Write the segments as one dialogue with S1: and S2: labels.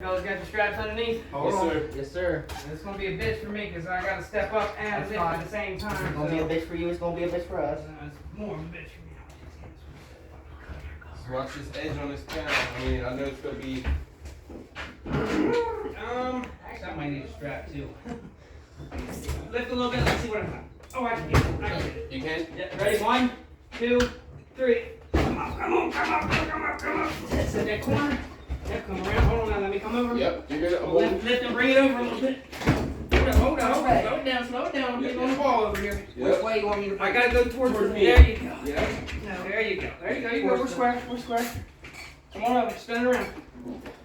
S1: Fellas got your straps underneath?
S2: Hold on. Sir.
S3: Yes, sir.
S1: It's gonna be a bitch for me because I gotta step up and lift at the same time.
S3: It's gonna be a bitch for you. It's gonna be a bitch for us.
S1: It's more of a bitch for me.
S2: Watch this edge on this camera. I mean, I know it's gonna be.
S1: Actually, I might need a strap too. Lift a little bit. Let's see what I got. Oh, I can get it. I can get it.
S2: You can?
S1: Yeah, ready? 1, 2, 3. Come on, come on, come on, come on, come on. That's in that corner. Yep, come around. Hold on now. Let me come over.
S2: Yep. You're gonna
S1: Lift and bring it over a little bit. Hold on. Slow it down, slow it down. I'm getting on the ball over here.
S2: Yep.
S3: Which way you want me to?
S1: I gotta go towards
S2: me.
S1: There you go.
S2: Yep.
S1: No, there you go. There you go. You go. We're square. We're square. Come on over. Spin it around.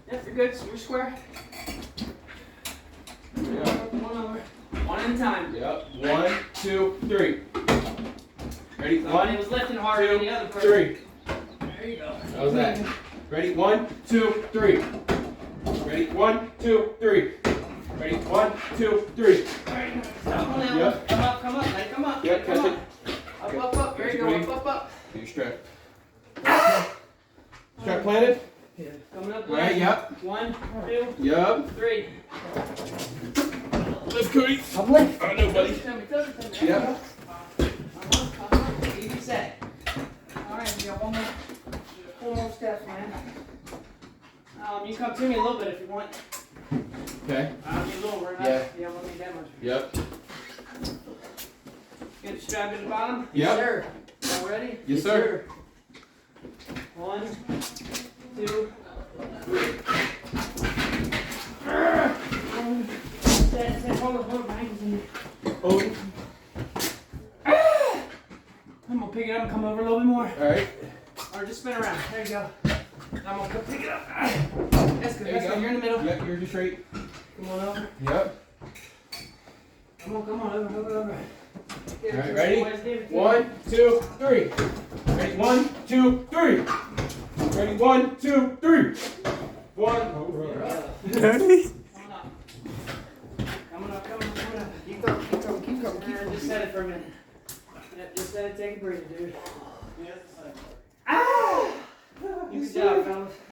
S1: Yep, you're good. So we're square.
S2: Yeah.
S1: Come on over. One at a time.
S2: Yep. 1, 2, 3. Ready?
S1: Somebody was lifting harder than the other person.
S2: 3.
S1: There you go.
S2: How's that? Ready? 1, 2, 3. Ready? 1, 2, 3. Ready? 1, 2, 3.
S1: Come on now.
S2: Yep.
S1: Come up, come up. Let it come up.
S2: Yep.
S1: Come
S2: Catch
S1: up.
S2: it.
S1: Up. There you go. Up.
S2: Do your strap. Strap planted?
S1: Yeah. Coming up.
S2: Right. Yep.
S1: 1, 2,
S2: Yep.
S1: 3.
S2: Let's go.
S3: I'm lifting.
S2: I know, buddy.
S1: Tell me.
S2: Yep.
S1: Easy set. Alright, we got four more steps, man. You can come to me a little bit if you want.
S2: Okay.
S1: I'll need a little more.
S2: Yeah.
S1: Yeah, I'm gonna need that much.
S2: Yep.
S1: Get the strap at the bottom.
S2: Yep.
S3: Sir.
S1: All ready?
S2: Yes, sir.
S1: 1, 2, 3. Hold my ankles in here.
S2: Oh.
S1: I'm gonna pick it up and come over a little bit more.
S2: All right.
S1: Or just spin around. There you go. I'm gonna go pick it up. That's good.
S2: There you
S1: That's
S2: go.
S1: good. You're in the middle.
S2: Yep. You're just straight.
S1: Come on over.
S2: Yep.
S1: Come on. Over.
S2: All right. Ready? 1, 2, 3. Ready? 1, 2, 3. Ready? 1, 2, 3. 1.
S3: Daddy.
S1: Coming up.
S3: Keep coming.
S1: Just set it for a minute. Yep, just set it, take a breather, dude. Good job, fellas.